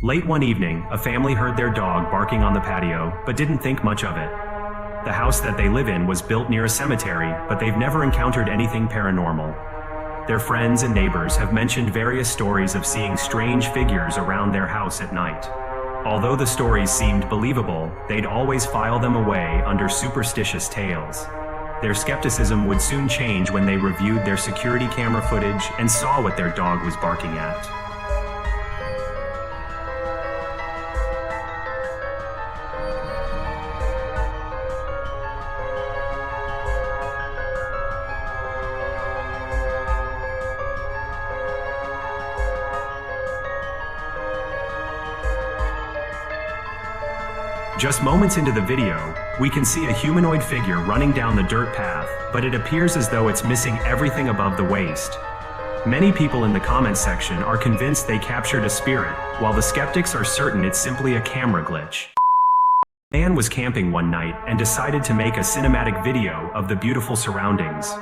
Late one evening, a family heard their dog barking on the patio, but didn't think much of it. The house that they live in was built near a cemetery, but they've never encountered anything paranormal. Their friends and neighbors have mentioned various stories of seeing strange figures around their house at night. Although the stories seemed believable, they'd always file them away under superstitious tales. Their skepticism would soon change when they reviewed their security camera footage and saw what their dog was barking at. Just moments into the video, we can see a humanoid figure running down the dirt path, but it appears as though it's missing everything above the waist. Many people in the comments section are convinced they captured a spirit, while the skeptics are certain it's simply a camera glitch. A man was camping one night and decided to make a cinematic video of the beautiful surroundings.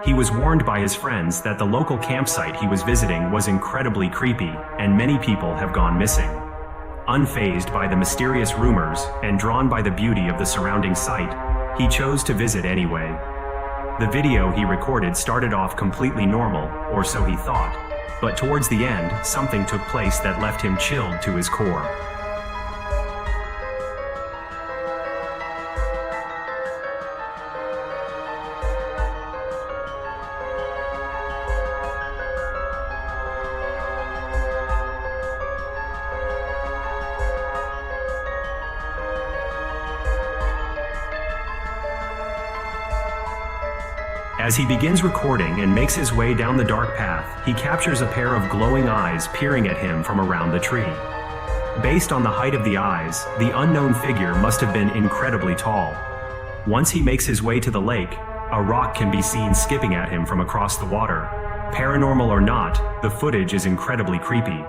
He was warned by his friends that the local campsite he was visiting was incredibly creepy, and many people have gone missing. Unfazed by the mysterious rumors and drawn by the beauty of the surrounding site, he chose to visit anyway. The video he recorded started off completely normal, or so he thought, but towards the end, something took place that left him chilled to his core. As he begins recording and makes his way down the dark path, he captures a pair of glowing eyes peering at him from around the tree. Based on the height of the eyes, the unknown figure must have been incredibly tall. Once he makes his way to the lake, a rock can be seen skipping at him from across the water. Paranormal or not, the footage is incredibly creepy.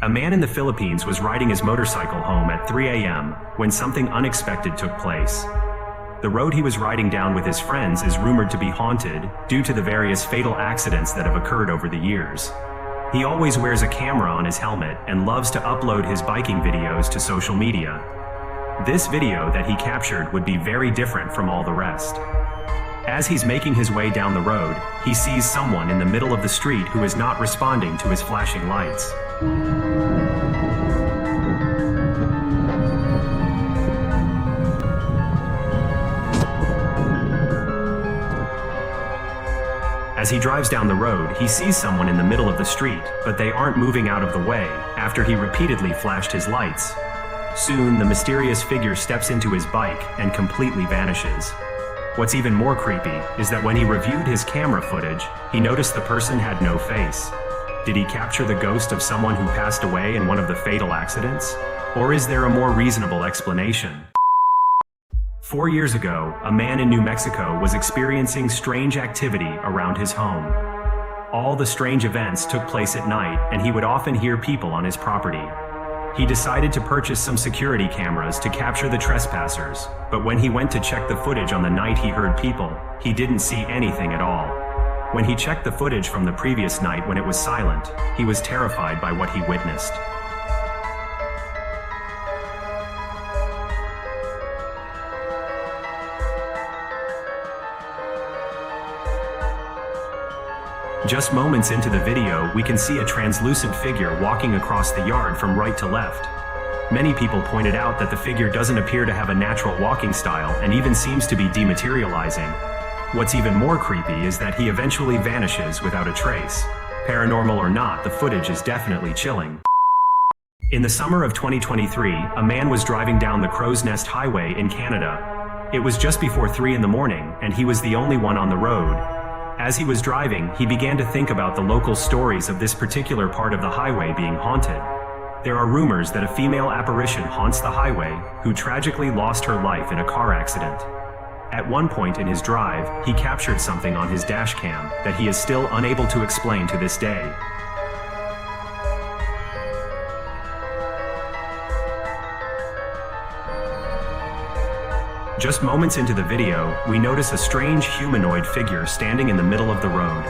A man in the Philippines was riding his motorcycle home at 3 a.m. when something unexpected took place. The road he was riding down with his friends is rumored to be haunted due to the various fatal accidents that have occurred over the years. He always wears a camera on his helmet and loves to upload his biking videos to social media. This video that he captured would be very different from all the rest. As he's making his way down the road, he sees someone in the middle of the street who is not responding to his flashing lights. As he drives down the road, he sees someone in the middle of the street, but they aren't moving out of the way after he repeatedly flashed his lights. Soon, the mysterious figure steps into his bike and completely vanishes. What's even more creepy is that when he reviewed his camera footage, he noticed the person had no face. Did he capture the ghost of someone who passed away in one of the fatal accidents? Or is there a more reasonable explanation? 4 years ago, a man in New Mexico was experiencing strange activity around his home. All the strange events took place at night, and he would often hear people on his property. He decided to purchase some security cameras to capture the trespassers, but when he went to check the footage on the night he heard people, he didn't see anything at all. When he checked the footage from the previous night when it was silent, he was terrified by what he witnessed. Just moments into the video, we can see a translucent figure walking across the yard from right to left. Many people pointed out that the figure doesn't appear to have a natural walking style and even seems to be dematerializing. What's even more creepy is that he eventually vanishes without a trace. Paranormal or not, the footage is definitely chilling. In the summer of 2023, a man was driving down the Crow's Nest Highway in Canada. It was just before 3 in the morning, and he was the only one on the road. As he was driving, he began to think about the local stories of this particular part of the highway being haunted. There are rumors that a female apparition haunts the highway who tragically lost her life in a car accident. At one point in his drive, he captured something on his dash cam that he is still unable to explain to this day. Just moments into the video, we notice a strange humanoid figure standing in the middle of the road.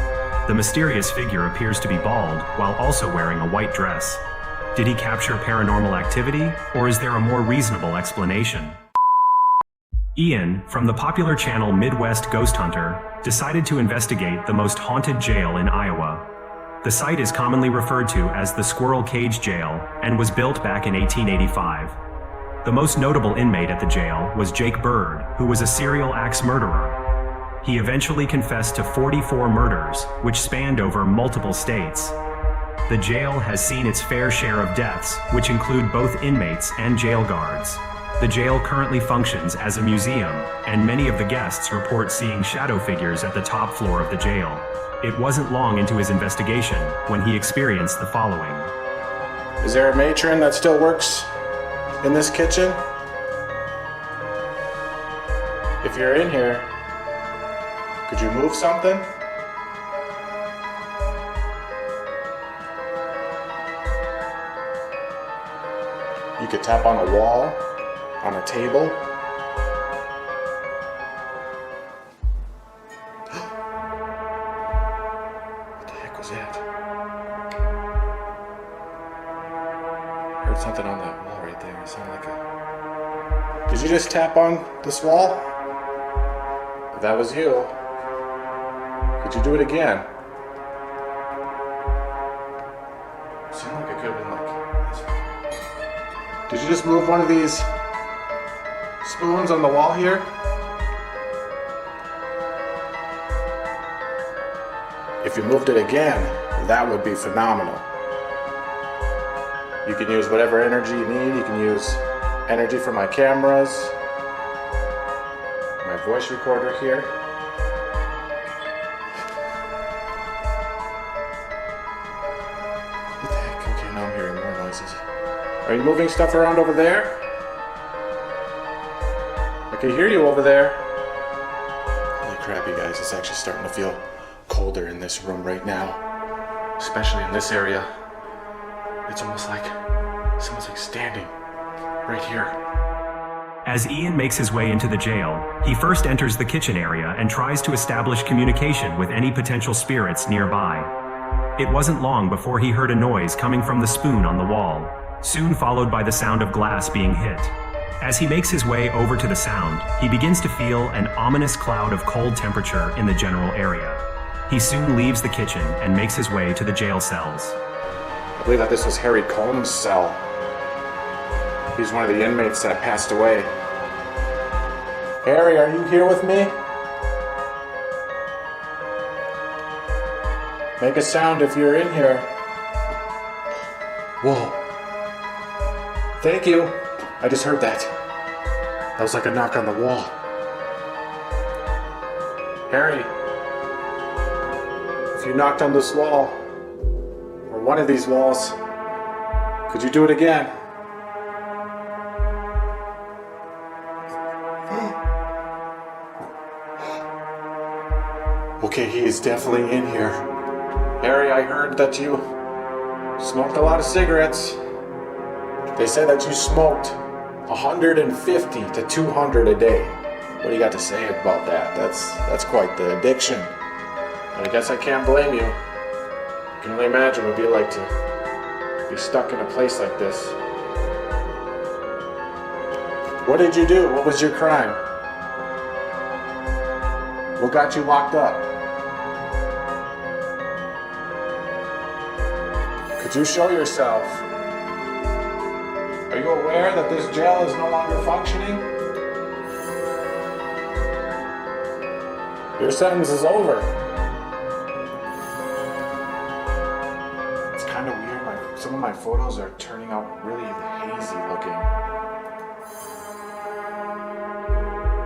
The mysterious figure appears to be bald, while also wearing a white dress. Did he capture paranormal activity, or is there a more reasonable explanation? Ian, from the popular channel Midwest Ghost Hunter, decided to investigate the most haunted jail in Iowa. The site is commonly referred to as the Squirrel Cage Jail and was built back in 1885. The most notable inmate at the jail was Jake Bird, who was a serial axe murderer. He eventually confessed to 44 murders, which spanned over multiple states. The jail has seen its fair share of deaths, which include both inmates and jail guards. The jail currently functions as a museum, and many of the guests report seeing shadow figures at the top floor of the jail. It wasn't long into his investigation when he experienced the following. Is there a matron that still works in this kitchen? If you're in here, could you move something? You could tap on a wall, on a table. What the heck was that? I heard something on that wall right there. It sounded like a... Did you just tap on this wall? If that was you, could you do it again? It sounded like it could have been like this. Did you just move one of these spoons on the wall here? If you moved it again, that would be phenomenal. You can use whatever energy you need. You can use energy from my cameras, my voice recorder here. What the heck? Okay, now I'm hearing more noises. Are you moving stuff around over there? I can hear you over there. Holy crap, you guys. It's actually starting to feel colder in this room right now. Especially in this area. It's almost like someone's like standing right here. As Ian makes his way into the jail, he first enters the kitchen area and tries to establish communication with any potential spirits nearby. It wasn't long before he heard a noise coming from the spoon on the wall, soon followed by the sound of glass being hit. As he makes his way over to the sound, he begins to feel an ominous cloud of cold temperature in the general area. He soon leaves the kitchen and makes his way to the jail cells. I believe that this was Harry Combs' cell. He's one of the inmates that passed away. Harry, are you here with me? Make a sound if you're in here. Whoa. Thank you. I just heard that. That was like a knock on the wall. Harry, if you knocked on this wall, or one of these walls, could you do it again? Okay, he is definitely in here. Harry, I heard that you smoked a lot of cigarettes. They said that you smoked 150 to 200 a day. What do you got to say about that? That's quite the addiction. And I guess I can't blame you. I can only imagine what it'd be like to be stuck in a place like this. What did you do? What was your crime? What got you locked up? Could you show yourself? Are you aware that this jail is no longer functioning? Your sentence is over. It's kind of weird. Some of my photos are turning out really hazy looking.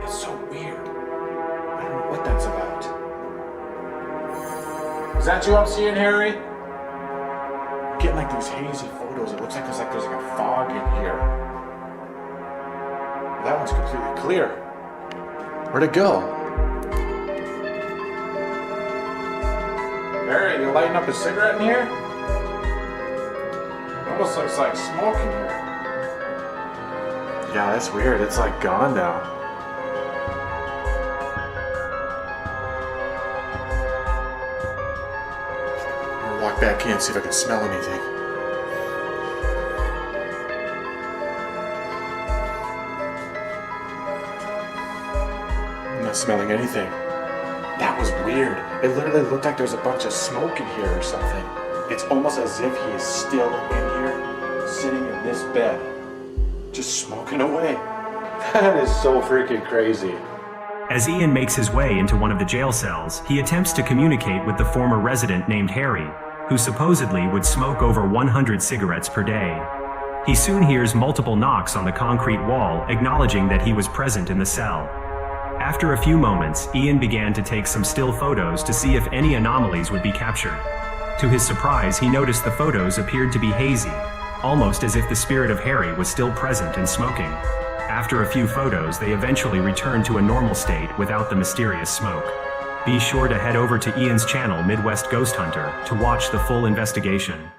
It's so weird. I don't know what that's about. Is that you I'm seeing, Harry? I'm getting like these hazy photos. It looks like there's like a fog in here. That one's completely clear. Where'd it go? Harry, you lighting up a cigarette in here? It almost looks like smoke in here. Yeah, that's weird. It's like gone now. I'm gonna walk back in, see if I can smell anything. smelling anything. That was weird. It literally looked like there was a bunch of smoke in here or something. It's almost as if he is still in here, sitting in this bed, just smoking away. That is so freaking crazy. As Ian makes his way into one of the jail cells, he attempts to communicate with the former resident named Harry, who supposedly would smoke over 100 cigarettes per day. He soon hears multiple knocks on the concrete wall, acknowledging that he was present in the cell. After a few moments, Ian began to take some still photos to see if any anomalies would be captured. To his surprise, he noticed the photos appeared to be hazy, almost as if the spirit of Harry was still present and smoking. After a few photos, they eventually returned to a normal state without the mysterious smoke. Be sure to head over to Ian's channel, Midwest Ghost Hunter, to watch the full investigation.